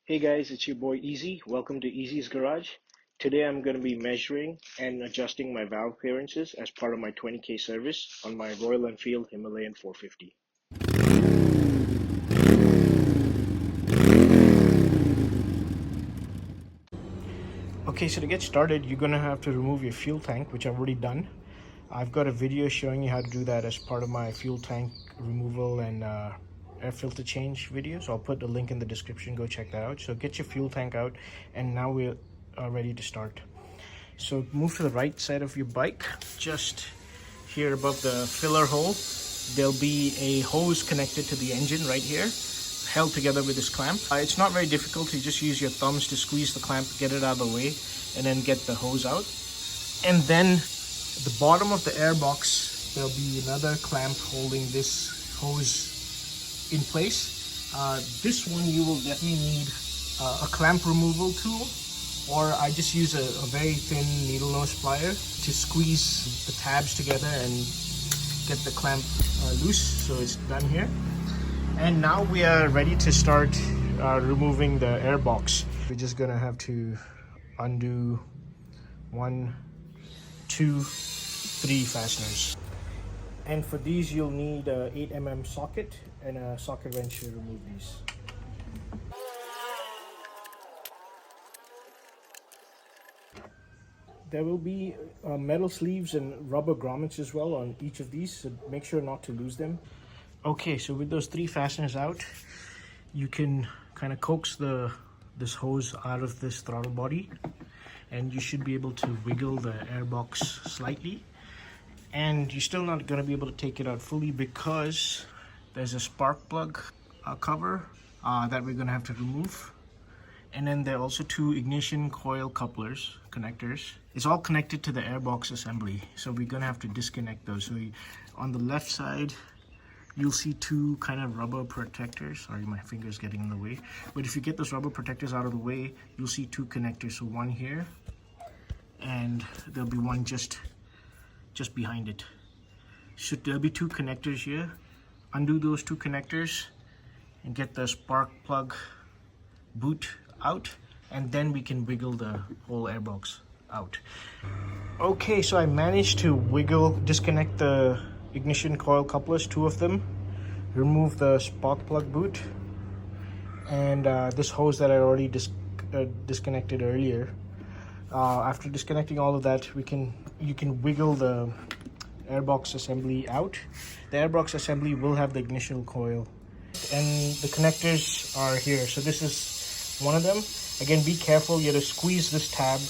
Hey guys, it's your boy Easy. Welcome to Easy's Garage. Today I'm going to be measuring and adjusting my valve clearances as part of my 20K service on my Royal Enfield Himalayan 450. Okay, so to get started, you're going to have to remove your fuel tank, which I've already done. I've got a video showing you how to do that as part of my fuel tank removal and air filter change video. So I'll put the link in the description. Go check that out. So get your fuel tank out, and now we're ready to start. So move to the right side of your bike. Just here above the filler hole, there'll be a hose connected to the engine right here, held together with this clamp. It's not very difficult. You just use your thumbs to squeeze the clamp, get it out of the way, and then get the hose out. And then at the bottom of the airbox, there'll be another clamp holding this hose in place. This one you will definitely need a clamp removal tool, or I just use a very thin needle nose plier to squeeze the tabs together and get the clamp loose. So it's done here. And now we are ready to start removing the airbox. We're just gonna have to undo 1, 2, 3 fasteners. And for these you'll need a 8mm socket and a socket wrench to remove these. There will be metal sleeves and rubber grommets as well on each of these, so make sure not to lose them. Okay, so with those 3 fasteners out, you can kind of coax this hose out of this throttle body, and you should be able to wiggle the airbox slightly. And you're still not going to be able to take it out fully because there's a spark plug cover that we're going to have to remove. And then there are also 2 ignition coil couplers, connectors. It's all connected to the airbox assembly, so we're going to have to disconnect those. So on the left side, you'll see 2 kind of rubber protectors. Sorry, my finger's getting in the way. But if you get those rubber protectors out of the way, you'll see 2 connectors. So one here, and there'll be one just behind it. So there'll be 2 connectors here. Undo those 2 connectors and get the spark plug boot out, and then we can wiggle the whole airbox out. Okay, so I managed to disconnect the ignition coil couplers, 2 of them, remove the spark plug boot, and this hose that I already disconnected earlier. After disconnecting all of that, you can wiggle the airbox assembly out. The airbox assembly will have the ignition coil, and the connectors are here. So this is one of them. Again, be careful. You have to squeeze this tab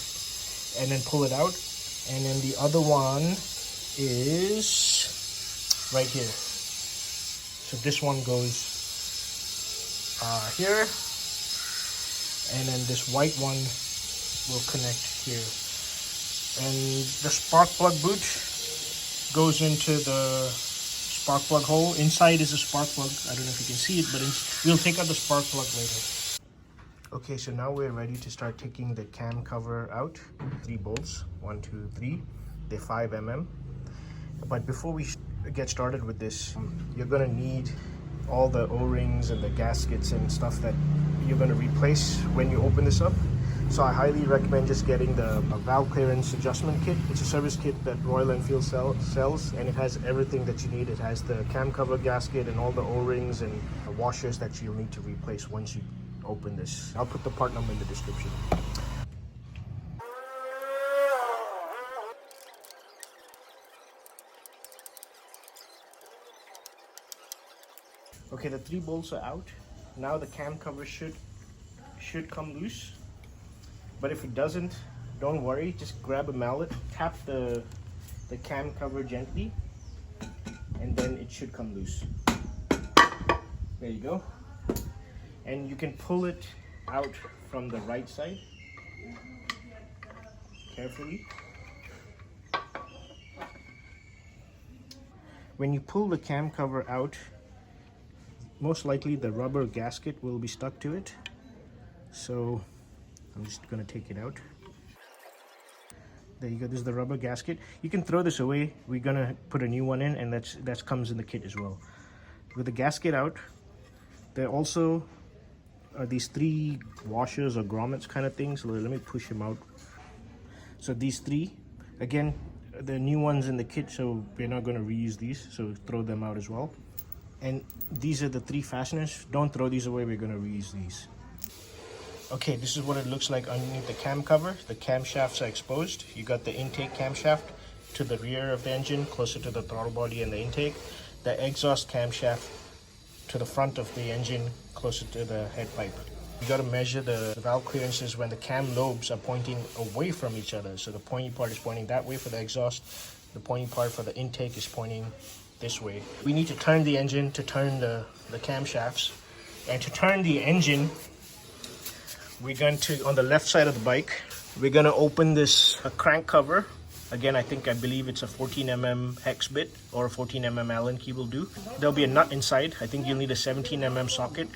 and then pull it out. And then the other one is right here. So this one goes here, and then this white one will connect here. And the spark plug boot goes into the spark plug hole. Inside is a spark plug. I don't know if you can see it, but we'll take out the spark plug later. Okay, so now we're ready to start taking the cam cover out. 3 bolts, 1, 2, 3. They're 5mm. But before we get started with this, you're gonna need all the O-rings and the gaskets and stuff that you're gonna replace when you open this up. So I highly recommend just getting the valve clearance adjustment kit. It's a service kit that Royal Enfield sells, and it has everything that you need. It has the cam cover gasket and all the O-rings and washers that you'll need to replace once you open this. I'll put the part number in the description. Okay, the 3 bolts are out. Now the cam cover should come loose. But if it doesn't, don't worry. Just grab a mallet, tap the cam cover gently, and then it should come loose. There you go. And you can pull it out from the right side carefully. When you pull the cam cover out, most likely the rubber gasket will be stuck to it. So I'm just gonna take it out. There you go, this is the rubber gasket. You can throw this away. We're gonna put a new one in, and that comes in the kit as well. With the gasket out, there also are these 3 washers or grommets kind of things. Let me push them out. So these 3, again, the new ones in the kit, so we're not going to reuse these, so throw them out as well. And these are the 3 fasteners. Don't throw these away, we're going to reuse these. Okay, this is what it looks like underneath the cam cover. The camshafts are exposed. You got the intake camshaft to the rear of the engine, closer to the throttle body and the intake. The exhaust camshaft to the front of the engine, closer to the head pipe. You got to measure the valve clearances when the cam lobes are pointing away from each other. So the pointy part is pointing that way for the exhaust. The pointy part for the intake is pointing this way. We need to turn the engine to turn the camshafts. And to turn the engine, we're going to, on the left side of the bike, we're going to open this crank cover. Again, I believe it's a 14mm hex bit or a 14mm Allen key will do. There'll be a nut inside. I think you'll need a 17mm socket.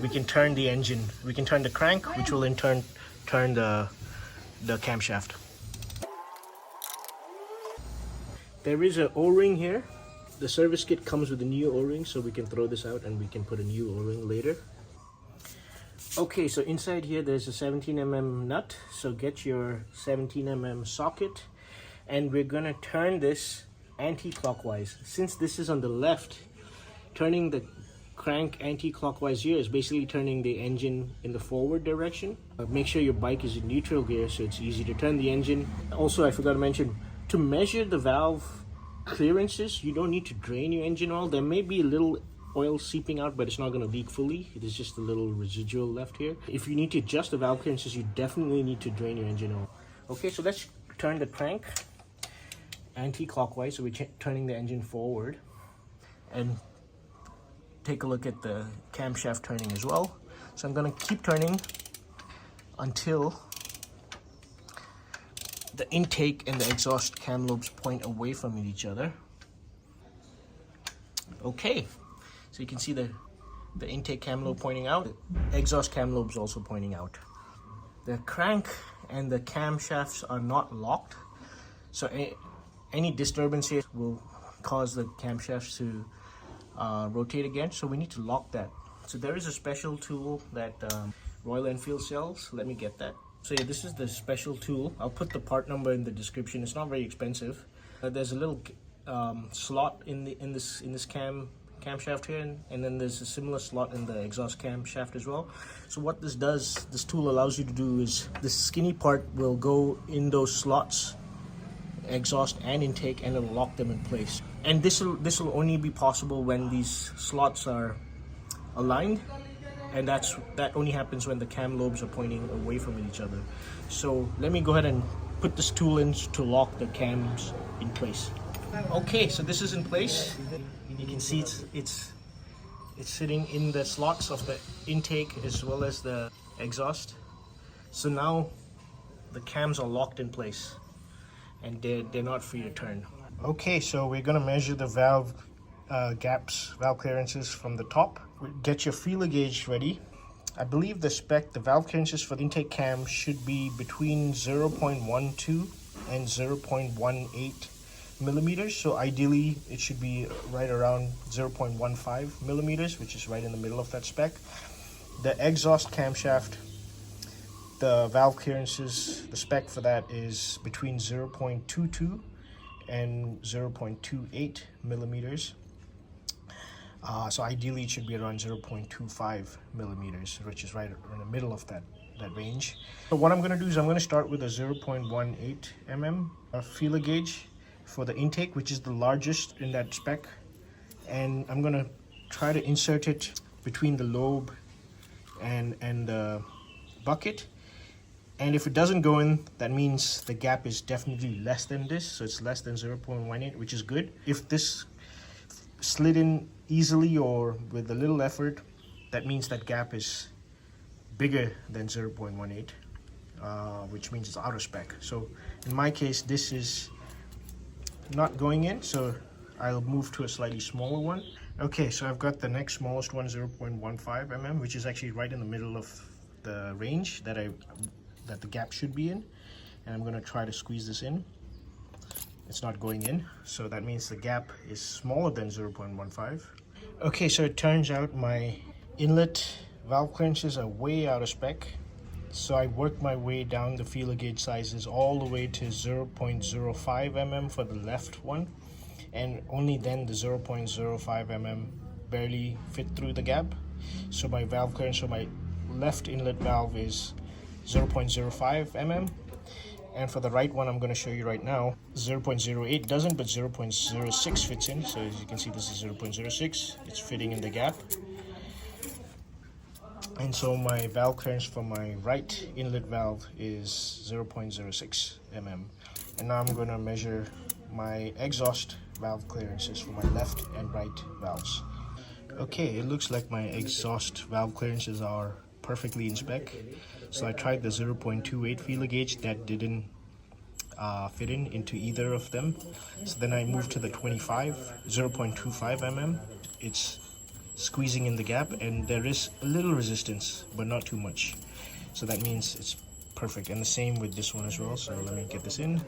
We can turn the engine. We can turn the crank, which will in turn turn the camshaft. There is an O-ring here. The service kit comes with a new O-ring, so we can throw this out and we can put a new O-ring later. Okay, so inside here there's a 17mm nut. So get your 17mm socket. And we're gonna turn this anti-clockwise. Since this is on the left, turning the crank anti-clockwise here is basically turning the engine in the forward direction. Make sure your bike is in neutral gear so it's easy to turn the engine. Also, I forgot to mention, to measure the valve clearances, you don't need to drain your engine oil. There may be a little oil seeping out, but it's not going to leak fully. It is just a little residual left here. If you need to adjust the valve clearances, you definitely need to drain your engine oil. Okay, so let's turn the crank anti-clockwise, so we're turning the engine forward, and take a look at the camshaft turning as well. So I'm going to keep turning until the intake and the exhaust cam lobes point away from each other. Okay, so you can see the intake cam lobe pointing out, the exhaust cam lobes also pointing out. The crank and the camshafts are not locked, so any disturbance here will cause the camshafts to rotate again, so we need to lock that. So there is a special tool that Royal Enfield sells. Let me get that. So yeah, this is the special tool. I'll put the part number in the description. It's not very expensive. There's a little slot in this camshaft here, and then there's a similar slot in the exhaust camshaft as well. So what this does, this tool allows you to do is, this skinny part will go in those slots, exhaust and intake, and it'll lock them in place. And this will only be possible when these slots are aligned, and that only happens when the cam lobes are pointing away from each other. So let me go ahead and put this tool in to lock the cams in place. Okay, so this is in place. You can see it's sitting in the slots of the intake as well as the exhaust. So now the cams are locked in place, and they're not free to turn. Okay, so we're gonna measure the valve gaps, valve clearances from the top. Get your feeler gauge ready. I believe the valve clearances for the intake cam should be between 0.12 and 0.18 millimeters. So ideally it should be right around 0.15 millimeters, which is right in the middle of that spec. The exhaust camshaft, the valve clearances, the spec for that is between 0.22 and 0.28 millimeters. So ideally it should be around 0.25 millimeters, which is right in the middle of that range. So what I'm going to do is I'm going to start with a 0.18 mm feeler gauge for the intake, which is the largest in that spec. And I'm going to try to insert it between the lobe and the bucket. And if it doesn't go in, that means the gap is definitely less than this. So it's less than 0.18, which is good. If this slid in easily or with a little effort, that means that gap is bigger than 0.18, which means it's out of spec. So in my case, this is not going in, so I'll move to a slightly smaller one. Okay, so I've got the next smallest one, 0.15 mm, which is actually right in the middle of the range that the gap should be in, and I'm going to try to squeeze this in. It's not going in, so that means the gap is smaller than 0.15. Okay, so it turns out my inlet valve clearances are way out of spec. So I worked my way down the feeler gauge sizes all the way to 0.05 mm for the left one, and only then the 0.05 mm barely fit through the gap. So my valve clearance for my left inlet valve is 0.05 mm, and for the right one I'm going to show you right now, 0.08 doesn't, but 0.06 fits in. So as you can see, this is 0.06, it's fitting in the gap. And so my valve clearance for my right inlet valve is 0.06 mm. And now I'm going to measure my exhaust valve clearances for my left and right valves. Okay, it looks like my exhaust valve clearances are perfectly in spec. So I tried the 0.28 feeler gauge, that didn't fit into either of them. So then I moved to the 0.25 mm. It's squeezing in the gap, and there is a little resistance, but not too much. So that means it's perfect. And the same with this one as well. So let me get this in.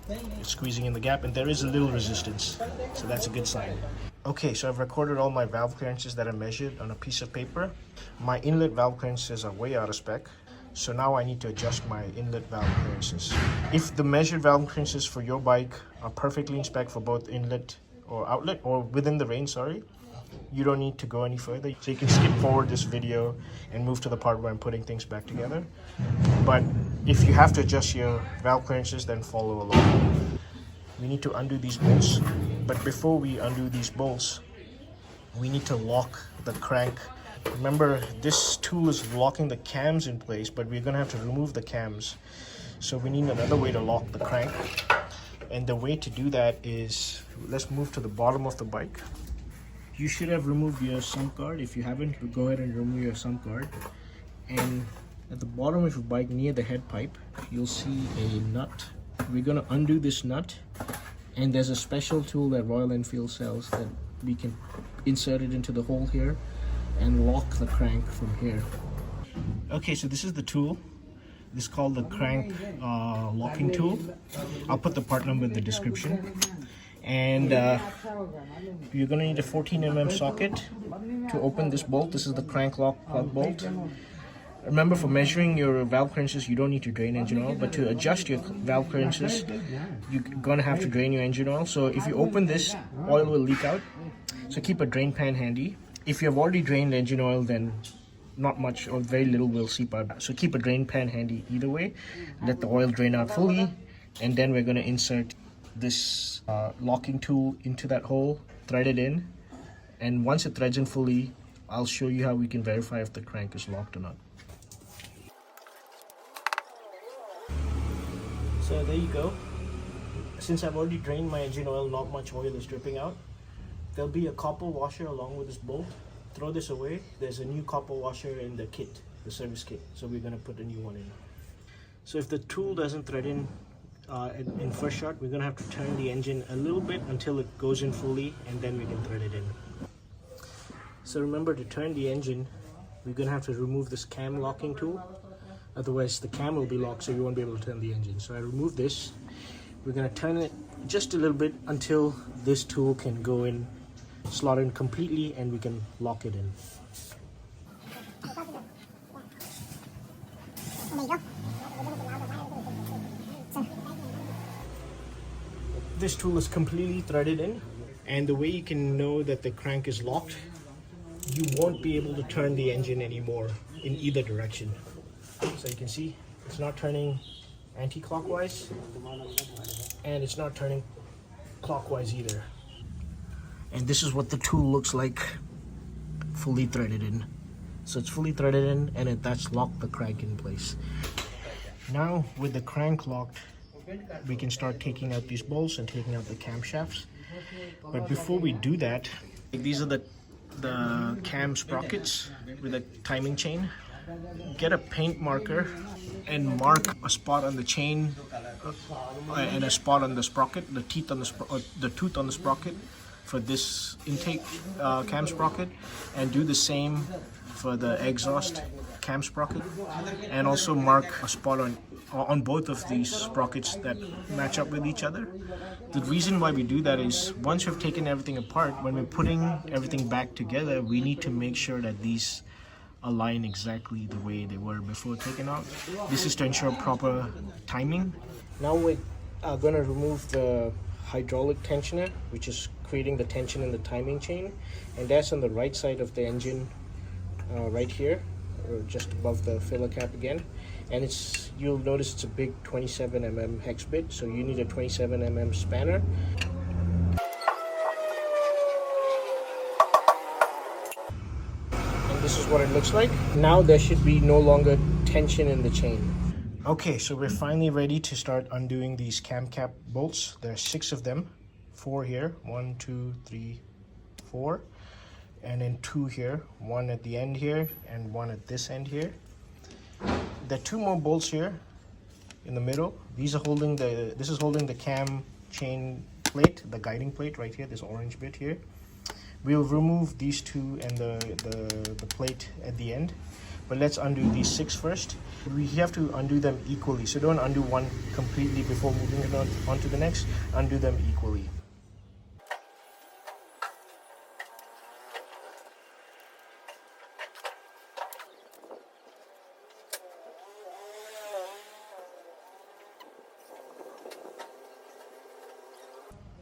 It's squeezing in the gap, and there is a little resistance. So that's a good sign. Okay, so I've recorded all my valve clearances that I measured on a piece of paper. My inlet valve clearances are way out of spec. So now I need to adjust my inlet valve clearances. If the measured valve clearances for your bike are perfectly in spec for both inlet or outlet, or within the range, sorry, you don't need to go any further. So you can skip forward this video and move to the part where I'm putting things back together. But if you have to adjust your valve clearances, then follow along. We need to undo these bolts. But before we undo these bolts, we need to lock the crank. Remember, this tool is locking the cams in place, but we're going to have to remove the cams. So we need another way to lock the crank. And the way to do that is, let's move to the bottom of the bike. You should have removed your sump guard. If you haven't, go ahead and remove your sump guard. And at the bottom of your bike, near the head pipe, you'll see a nut. We're going to undo this nut. And there's a special tool that Royal Enfield sells that we can insert it into the hole here and lock the crank from here. Okay, so this is the tool. This is called the crank locking tool. I'll put the part number in the description. And you're going to need a 14 mm socket to open this bolt. This is the crank lock plug bolt. Remember, for measuring your valve clearances, you don't need to drain engine oil, but to adjust your valve clearances, you're going to have to drain your engine oil. So if you open this, oil will leak out. So keep a drain pan handy. If you have already drained engine oil, then not much or very little will seep out. So keep a drain pan handy either way. Let the oil drain out fully, and then we're going to insert this locking tool into that hole, thread it in, and once it threads in fully, I'll show you how we can verify if the crank is locked or not. So there you go. Since I've already drained my engine oil, not much oil is dripping out. There'll be a copper washer along with this bolt. Throw this away. There's a new copper washer in the kit, the service kit, so we're going to put a new one in. So if the tool doesn't thread in first shot, we're going to have to turn the engine a little bit until it goes in fully, and then we can thread it in. So remember, to turn the engine, we're going to have to remove this cam locking tool. Otherwise the cam will be locked, so you won't be able to turn the engine. So I remove this. We're going to turn it just a little bit until this tool can go in, slot in completely, and we can lock it in. This tool is completely threaded in, and the way you can know that the crank is locked, you won't be able to turn the engine anymore in either direction. So you can see it's not turning anti-clockwise, and it's not turning clockwise either. And this is what the tool looks like fully threaded in. So it's fully threaded in, and that's locked the crank in place. Now with the crank locked, we can start taking out these bolts and taking out the camshafts. But before we do that, these are the cam sprockets with a timing chain. Get a paint marker and mark a spot on the chain and a spot on the sprocket, the tooth on the sprocket for this intake cam sprocket, and do the same for the exhaust cam sprocket, and also mark a spot on both of these sprockets that match up with each other. The reason why we do that is once we've taken everything apart, when we're putting everything back together, we need to make sure that these align exactly the way they were before taking out. This is to ensure proper timing. Now we're going to remove the hydraulic tensioner, which is creating the tension in the timing chain, and that's on the right side of the engine, right here, or just above the filler cap again. And you'll notice it's a big 27mm hex bit, so you need a 27mm spanner. And this is what it looks like. Now there should be no longer tension in the chain. Okay, so we're finally ready to start undoing these cam cap bolts. There are 6 of them, 4 here, 1, 2, 3, 4, and then 2 here, 1 at the end here and 1 at this end here. There are 2 more bolts here in the middle. This is holding the cam chain plate, the guiding plate right here, this orange bit here. We'll remove these 2 and the plate at the end. But let's undo these 6 first. We have to undo them equally, so don't undo one completely before moving it on to the next. Undo them equally.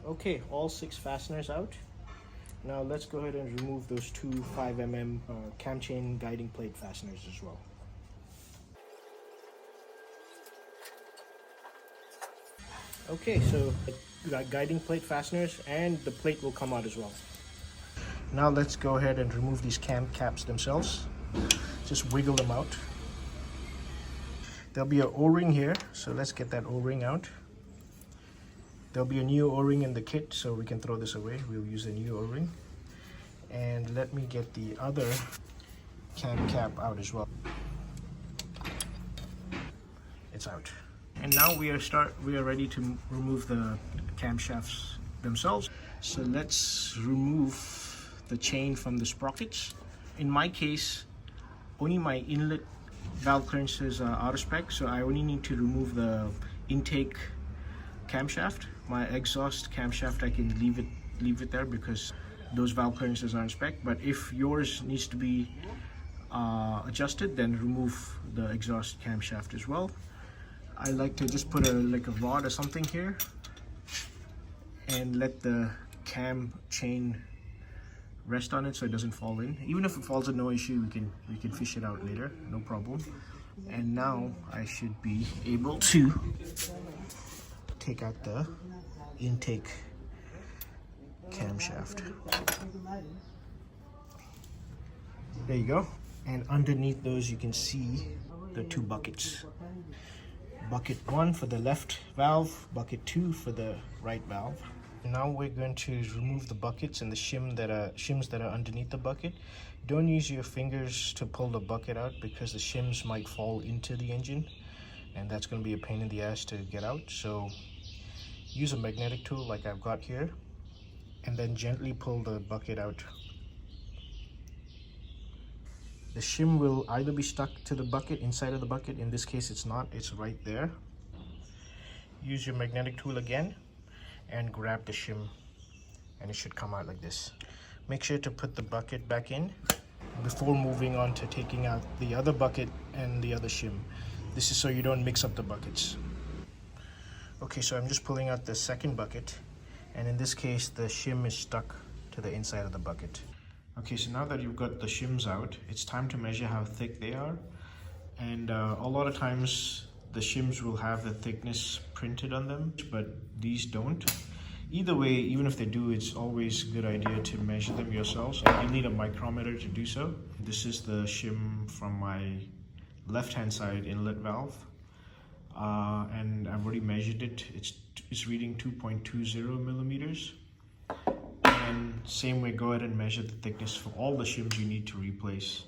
Okay, all 6 fasteners out. Now let's go ahead and remove those 2 5mm cam chain guiding plate fasteners as well. Okay, so we got guiding plate fasteners and the plate will come out as well. Now let's go ahead and remove these cam caps themselves. Just wiggle them out. There'll be an O-ring here, so let's get that O-ring out. There'll be a new O-ring in the kit, so we can throw this away. We'll use a new O-ring. And let me get the other cam cap out as well. It's out. And now we are ready to remove the camshafts themselves. So let's remove the chain from the sprockets. In my case, only my inlet valve clearances are out of spec, so I only need to remove the intake camshaft. My exhaust camshaft, I can leave it there because those valve clearances are in spec. But if yours needs to be adjusted, then remove the exhaust camshaft as well. I like to just put like a rod or something here and let the cam chain rest on it so it doesn't fall in. Even if it falls in, no issue, we can fish it out later, no problem. And now I should be able to take out the intake camshaft. There you go. And underneath those you can see the 2 buckets. Bucket 1 for the left valve, bucket 2 for the right valve. Now we're going to remove the buckets and the shims that are underneath the bucket. Don't use your fingers to pull the bucket out because the shims might fall into the engine and that's going to be a pain in the ass to get out. So use a magnetic tool like I've got here and then gently pull the bucket out. The shim will either be stuck to the bucket, inside of the bucket. In this case it's not, it's right there. Use your magnetic tool again and grab the shim and it should come out like this. Make sure to put the bucket back in before moving on to taking out the other bucket and the other shim. This is so you don't mix up the buckets. Okay, so I'm just pulling out the second bucket, and in this case the shim is stuck to the inside of the bucket. Okay, so now that you've got the shims out, it's time to measure how thick they are. And a lot of times the shims will have the thickness printed on them, but these don't. Either way, even if they do, it's always a good idea to measure them yourselves. You'll need a micrometer to do so. This is the shim from my left-hand side inlet valve. And I've already measured it. It's reading 2.20 millimeters. And same way, go ahead and measure the thickness for all the shims you need to replace.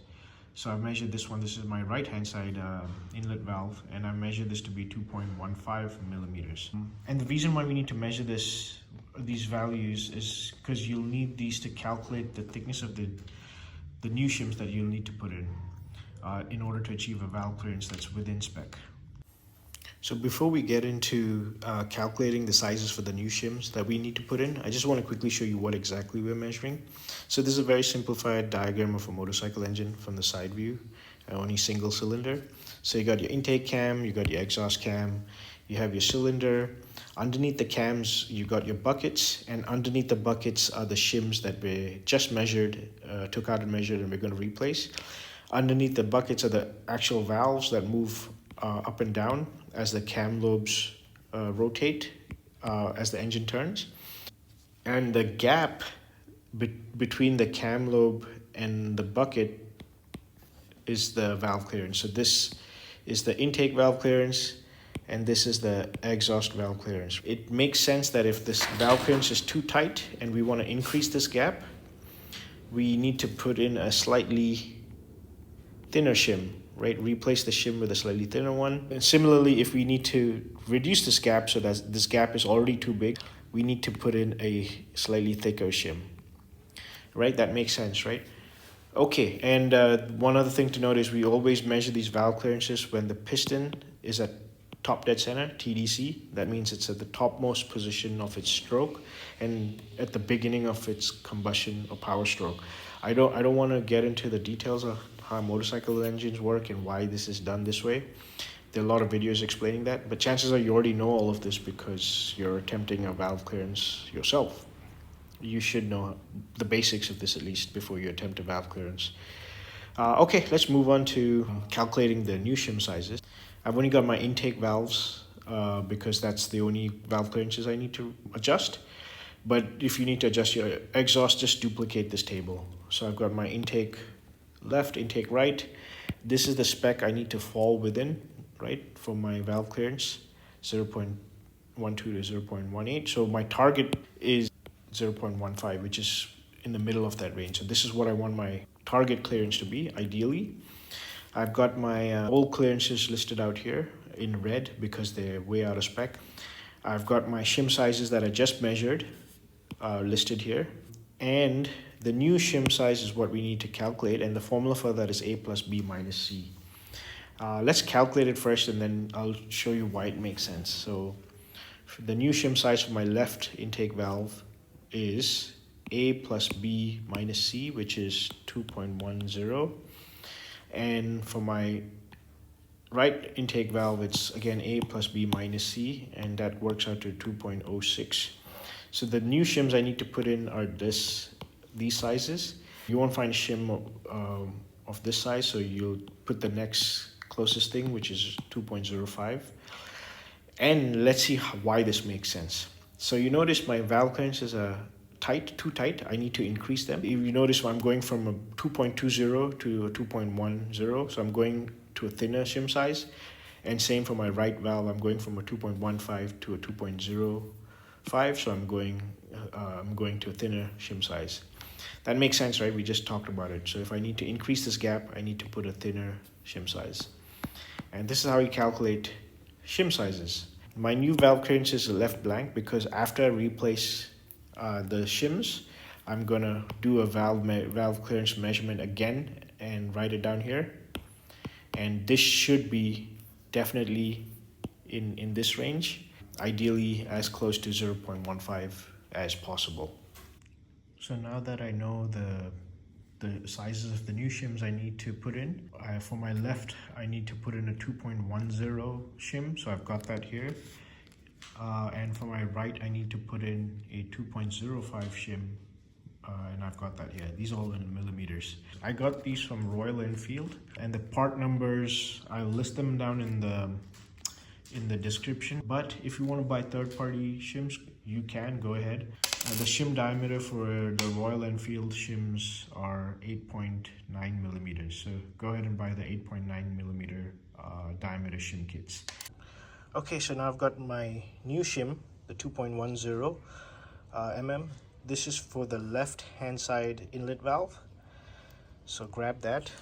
So I've measured this one. This is my right-hand side inlet valve, and I measured this to be 2.15 millimeters. And the reason why we need to measure these values is because you'll need these to calculate the thickness of the new shims that you'll need to put in order to achieve a valve clearance that's within spec. So before we get into calculating the sizes for the new shims that we need to put in, I just want to quickly show you what exactly we're measuring. So this is a very simplified diagram of a motorcycle engine from the side view, only single cylinder. So you got your intake cam, you got your exhaust cam, you have your cylinder. Underneath the cams, you got your buckets, and underneath the buckets are the shims that we just measured, took out and measured, and we're going to replace. Underneath the buckets are the actual valves that move up and down as the cam lobes rotate as the engine turns. And the gap between the cam lobe and the bucket is the valve clearance. So this is the intake valve clearance, and this is the exhaust valve clearance. It makes sense that if this valve clearance is too tight and we want to increase this gap, we need to put in a slightly thinner shim, right? Replace the shim with a slightly thinner one. And similarly, if we need to reduce this gap so that this gap is already too big, we need to put in a slightly thicker shim, right? That makes sense, right? Okay, and one other thing to note is we always measure these valve clearances when the piston is at top dead center, TDC. That means it's at the topmost position of its stroke and at the beginning of its combustion or power stroke. I don't want to get into the details of how motorcycle engines work and why this is done this way. There are a lot of videos explaining that, but chances are you already know all of this because you're attempting a valve clearance yourself. You should know the basics of this at least before you attempt a valve clearance. Okay, let's move on to calculating the new shim sizes. I've only got my intake valves because that's the only valve clearances I need to adjust. But if you need to adjust your exhaust, just duplicate this table. So I've got my intake left, intake right. This is the spec I need to fall within, right, for my valve clearance, 0.12 to 0.18. So my target is 0.15, which is in the middle of that range. So this is what I want my target clearance to be, ideally. I've got my old clearances listed out here in red because they're way out of spec. I've got my shim sizes that I just measured listed here. And the new shim size is what we need to calculate, and the formula for that is A plus B minus C. Let's calculate it first, and then I'll show you why it makes sense. So the new shim size for my left intake valve is A plus B minus C, which is 2.10. And for my right intake valve, it's again A plus B minus C, and that works out to 2.06. So the new shims I need to put in are these sizes. You won't find a shim of this size, so you'll put the next closest thing, which is 2.05. And let's see why this makes sense. So you notice my valve clearances are too tight. I need to increase them. If you notice, I'm going from a 2.20 to a 2.10, so I'm going to a thinner shim size. And same for my right valve, I'm going from a 2.15 to a 2.05, so I'm going to a thinner shim size. That makes sense, right? We just talked about it. So if I need to increase this gap, I need to put a thinner shim size. And this is how you calculate shim sizes. My new valve clearances are left blank because after I replace the shims, I'm gonna do a valve clearance measurement again and write it down here. And this should be definitely in this range, ideally as close to 0.15 as possible. So now that I know the sizes of the new shims I need to put in, for my left I need to put in a 2.10 shim, so I've got that here. And for my right I need to put in a 2.05 shim, and I've got that here. These are all in millimeters. I got these from Royal Enfield, and the part numbers I'll list them down in the description. But if you want to buy third-party shims, you can go ahead. The shim diameter for the Royal Enfield shims are 8.9 millimeters. So go ahead and buy the 8.9 millimeter diameter shim kits. Okay, so now I've got my new shim, the 2.10 mm. This is for the left hand side inlet valve. So grab that.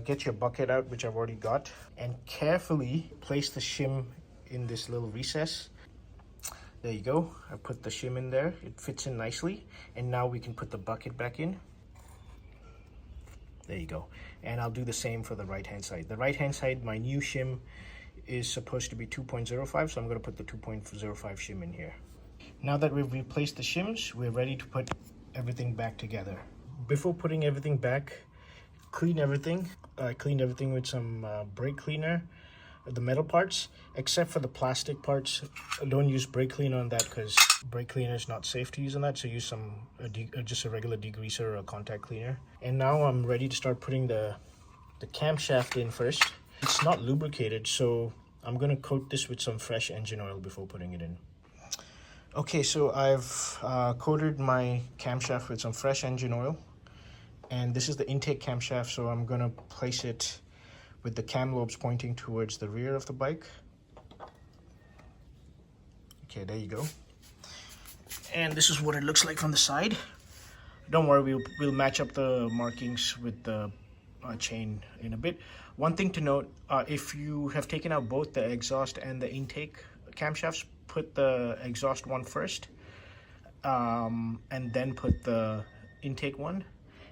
Get your bucket out, which I've already got, and carefully place the shim in this little recess. There you go. I put the shim in there. It fits in nicely. And now we can put the bucket back in. There you go. And I'll do the same for the right hand side. The right hand side, my new shim is supposed to be 2.05, so I'm going to put the 2.05 shim in here. Now that we've replaced the shims, we're ready to put everything back together. Before putting everything back, clean everything. I cleaned everything with some brake cleaner, the metal parts, except for the plastic parts. Don't use brake cleaner on that because brake cleaner is not safe to use on that, so use some just a regular degreaser or a contact cleaner. And now I'm ready to start putting the camshaft in first. It's not lubricated, so I'm going to coat this with some fresh engine oil before putting it in. Okay, so I've coated my camshaft with some fresh engine oil. And this is the intake camshaft, so I'm going to place it with the cam lobes pointing towards the rear of the bike. Okay, there you go. And this is what it looks like from the side. Don't worry, we'll match up the markings with the chain in a bit. One thing to note, if you have taken out both the exhaust and the intake camshafts, put the exhaust one first and then put the intake one.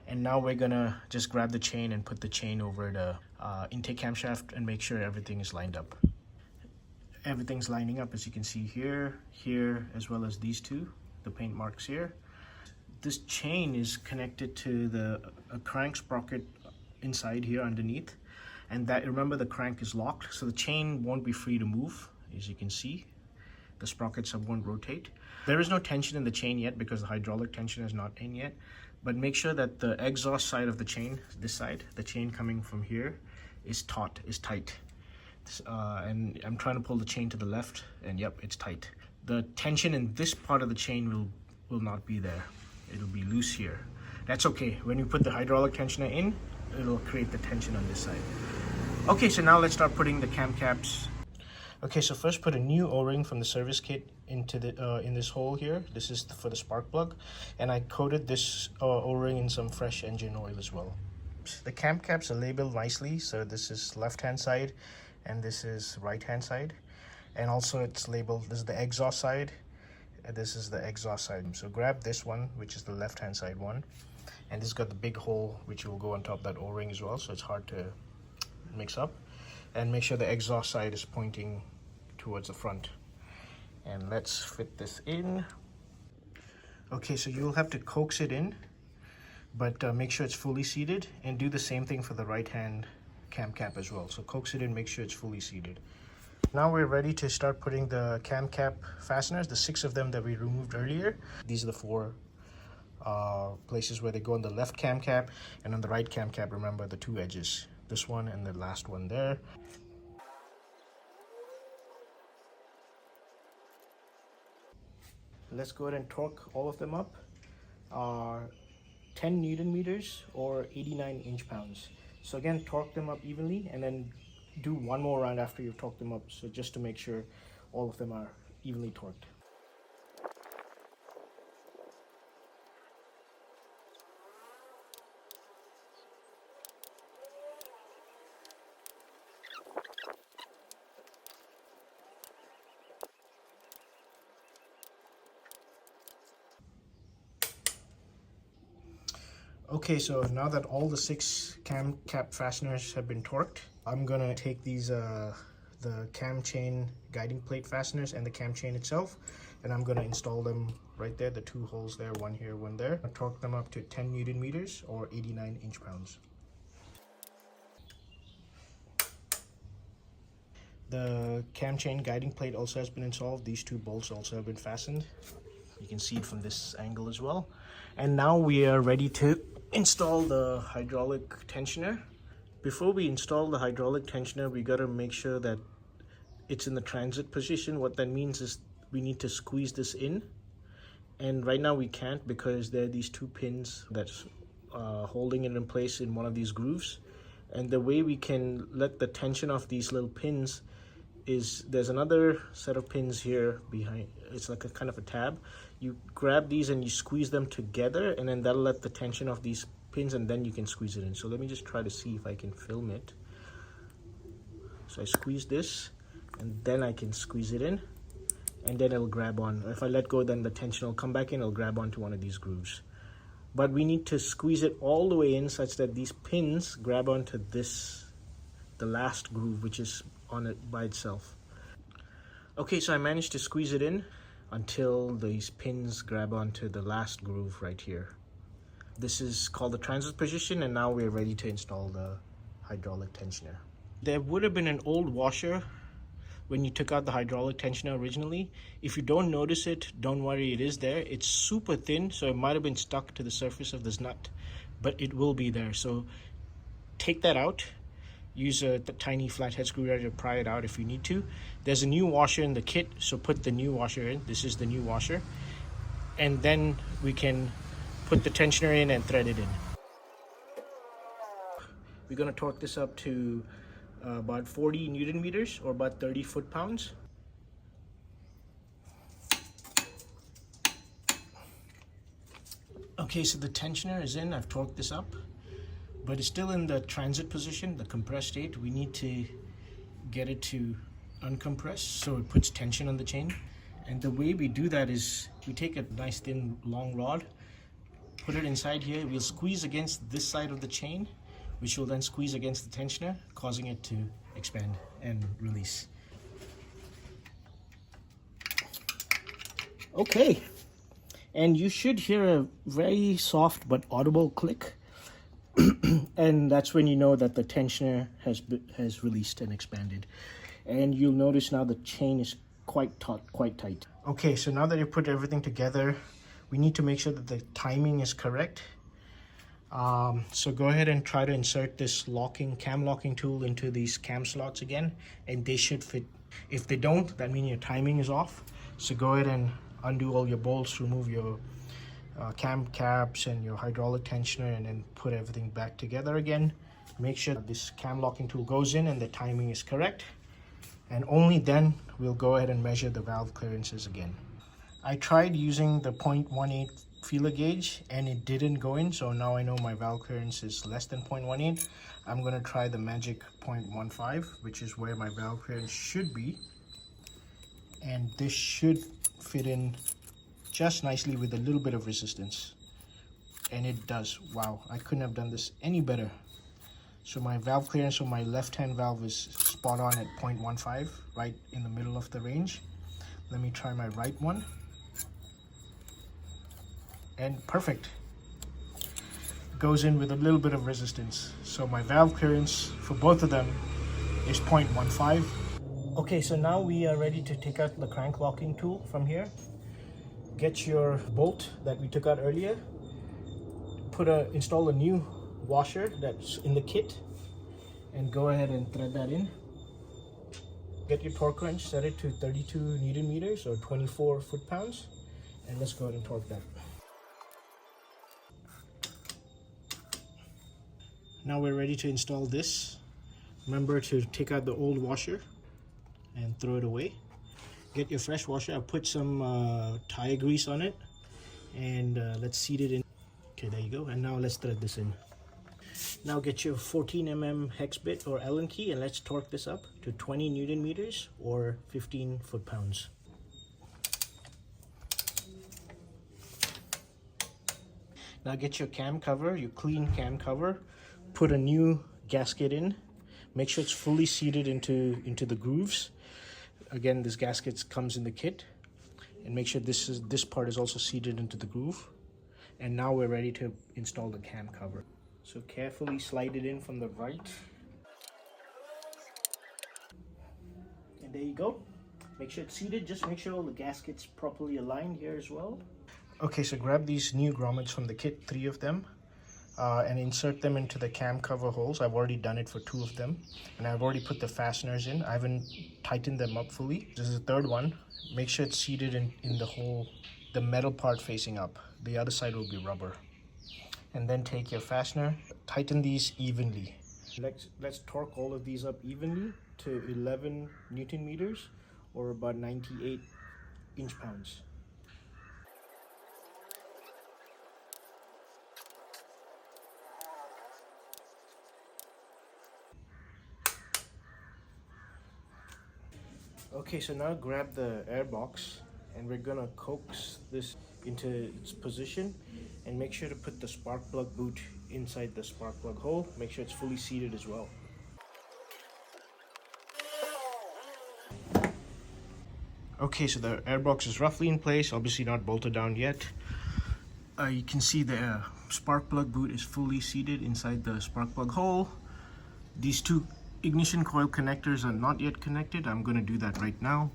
And now we're gonna just grab the chain and put the chain over the intake camshaft and make sure everything is lined up. Everything's lining up, as you can see here, as well as these two, the paint marks here. This chain is connected to a crank sprocket inside here underneath. And that, remember, the crank is locked, so the chain won't be free to move, as you can see. The sprockets won't rotate. There is no tension in the chain yet because the hydraulic tension is not in yet. But make sure that the exhaust side of the chain, this side, the chain coming from here, is tight. And I'm trying to pull the chain to the left, and yep, it's tight. The tension in this part of the chain will not be there. It'll be loose here. That's okay. When you put the hydraulic tensioner in, it'll create the tension on this side. Okay, so now let's start putting the cam caps. Okay, so first put a new O-ring from the service kit into the in this hole here. This is for the spark plug, and I coated this O-ring in some fresh engine oil as well. The cam caps are labeled nicely, so this is left hand side and this is right hand side, and also it's labeled, this is the exhaust side and this is the exhaust side. So grab this one, which is the left hand side one, and this has got the big hole which will go on top of that O-ring as well, so it's hard to mix up. And make sure the exhaust side is pointing towards the front. And let's fit this in. Okay, so you'll have to coax it in, but make sure it's fully seated, and do the same thing for the right hand cam cap as well. So coax it in, make sure it's fully seated. Now we're ready to start putting the cam cap fasteners, the 6 of them that we removed earlier. These are the 4 places where they go on the left cam cap, and on the right cam cap, remember the 2 edges. This one and the last one there. Let's go ahead and torque all of them up. 10 Newton meters or 89 inch-pounds. So again, torque them up evenly and then do one more round after you've torqued them up, so just to make sure all of them are evenly torqued. Okay, so now that all the 6 cam cap fasteners have been torqued, I'm gonna take these the cam chain guiding plate fasteners and the cam chain itself, and I'm gonna install them right there, the 2 holes there, one here, one there. I'll torque them up to 10 Newton meters or 89 inch-pounds. The cam chain guiding plate also has been installed. These 2 bolts also have been fastened. You can see it from this angle as well. And now we are ready to install the hydraulic tensioner. Before we install the hydraulic tensioner, we got to make sure that it's in the transit position. What that means is we need to squeeze this in, and right now we can't because there are these 2 pins that's holding it in place in one of these grooves. And the way we can let the tension off these little pins is there's another set of pins here behind. It's like a kind of a tab. You grab these and you squeeze them together, and then that'll let the tension off these pins, and then you can squeeze it in. So let me just try to see if I can film it. So I squeeze this and then I can squeeze it in, and then it'll grab on. If I let go, then the tension will come back in, it'll grab onto one of these grooves. But we need to squeeze it all the way in such that these pins grab onto this the last groove, which is on it by itself. Okay, so I managed to squeeze it in until these pins grab onto the last groove right here. This is called the transit position, and now we're ready to install the hydraulic tensioner. There would have been an old washer when you took out the hydraulic tensioner originally. If you don't notice it, don't worry, it is there. It's super thin, so it might have been stuck to the surface of this nut, but it will be there. So take that out. Use a tiny flathead screwdriver to pry it out if you need to. There's a new washer in the kit, so put the new washer in. This is the new washer. And then we can put the tensioner in and thread it in. We're going to torque this up to about 40 Newton meters, or about 30 foot-pounds. Okay, so the tensioner is in. I've torqued this up, but it's still in the transit position, the compressed state. We need to get it to uncompress so it puts tension on the chain. And the way we do that is we take a nice thin long rod, put it inside here. We'll squeeze against this side of the chain, which will then squeeze against the tensioner, causing it to expand and release. Okay, and you should hear a very soft but audible click. And that's when you know that the tensioner has released and expanded. And you'll notice now the chain is quite tight. Okay, so now that you put everything together, we need to make sure that the timing is correct. So go ahead and try to insert this cam locking tool into these cam slots again, and they should fit. If they don't, that means your timing is off. So go ahead and undo all your bolts, remove your cam caps and your hydraulic tensioner, and then put everything back together again. Make sure this cam locking tool goes in and the timing is correct, and only then we'll go ahead and measure the valve clearances again. I tried using the 0.18 feeler gauge and it didn't go in, so now I know my valve clearance is less than 0.18. I'm going to try the magic 0.15, which is where my valve clearance should be, and this should fit in just nicely with a little bit of resistance, and it does. Wow, I couldn't have done this any better. So my valve clearance on my left hand valve is spot on at 0.15, right in the middle of the range. Let me try my right one, and perfect. Goes in with a little bit of resistance. So my valve clearance for both of them is 0.15. Okay, so now we are ready to take out the crank locking tool from here. Get your bolt that we took out earlier. Install a new washer that's in the kit, and go ahead and thread that in. Get your torque wrench, set it to 32 Newton meters or 24 foot-pounds, and let's go ahead and torque that. Now we're ready to install this. Remember to take out the old washer and throw it away. Get your fresh washer. I'll put some tire grease on it, and let's seat it in. Okay, there you go. And now let's thread this in. Now get your 14 mm hex bit or Allen key, and let's torque this up to 20 Newton meters or 15 foot-pounds. Now get your cam cover, your clean cam cover. Put a new gasket in. Make sure it's fully seated into the grooves. Again, this gasket comes in the kit, and make sure this part is also seated into the groove. And now we're ready to install the cam cover. So carefully slide it in from the right, and there you go. Make sure it's seated. Just make sure all the gaskets properly aligned here as well. Okay, so grab these new grommets from the kit, 3 of them. And insert them into the cam cover holes. I've already done it for 2 of them, and I've already put the fasteners in. I haven't tightened them up fully. This is the 3rd one. Make sure it's seated in the hole, the metal part facing up. The other side will be rubber. And then take your fastener, tighten these evenly. Let's torque all of these up evenly to 11 Newton meters or about 98 inch-pounds. Okay, so now grab the airbox, and we're gonna coax this into its position, and make sure to put the spark plug boot inside the spark plug hole. Make sure it's fully seated as well. Okay, so the airbox is roughly in place, obviously not bolted down yet. You can see the spark plug boot is fully seated inside the spark plug hole. These two ignition coil connectors are not yet connected. I'm going to do that right now.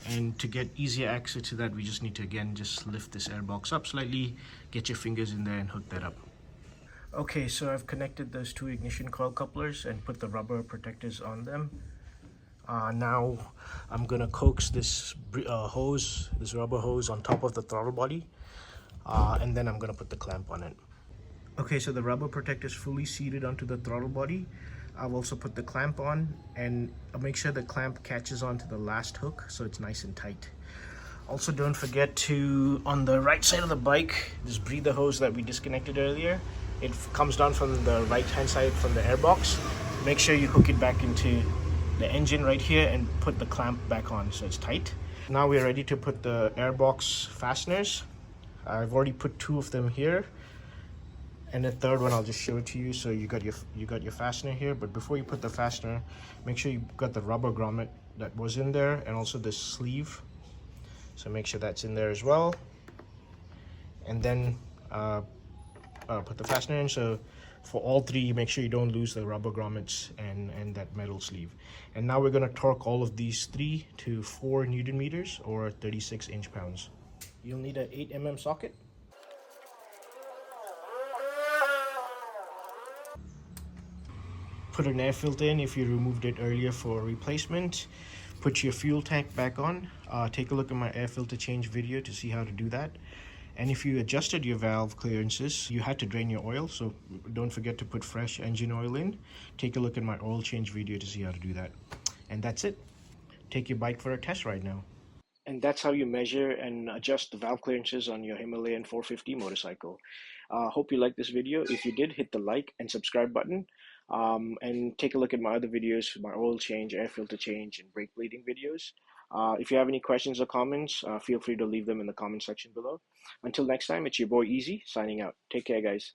And to get easier access to that, we just need to again just lift this airbox up slightly, get your fingers in there and hook that up. Okay, so I've connected those two ignition coil couplers and put the rubber protectors on them. Now I'm gonna coax this hose, this rubber hose on top of the throttle body, and then I'm gonna put the clamp on it. Okay, so the rubber protector is fully seated onto the throttle body. I've also put the clamp on, and I'll make sure the clamp catches onto the last hook so it's nice and tight. Also, don't forget to, on the right side of the bike, this breather hose that we disconnected earlier, it comes down from the right hand side from the airbox. Make sure you hook it back into the engine right here and put the clamp back on so it's tight. Now we're ready to put the airbox fasteners. I've already put two of them here, and the third one I'll just show it to you. So you got your fastener here, but before you put the fastener, make sure you got the rubber grommet that was in there, and also the sleeve. So make sure that's in there as well, and then put the fastener in. So for all three, make sure you don't lose the rubber grommets and that metal sleeve. And now we're going to torque all of these 3 to 4 Newton meters or 36 inch-pounds. You'll need an 8 mm socket. Put an air filter in if you removed it earlier for replacement. Put your fuel tank back on. Take a look at my air filter change video to see how to do that. And if you adjusted your valve clearances, you had to drain your oil, so don't forget to put fresh engine oil in. Take a look at my oil change video to see how to do that. And that's it. Take your bike for a test ride now. And that's how you measure and adjust the valve clearances on your Himalayan 450 motorcycle. Hope you liked this video. If you did, hit the like and subscribe button. And take a look at my other videos, my oil change, air filter change, and brake bleeding videos. If you have any questions or comments, feel free to leave them in the comment section below. Until next time, it's your boy Easy signing out. Take care, guys.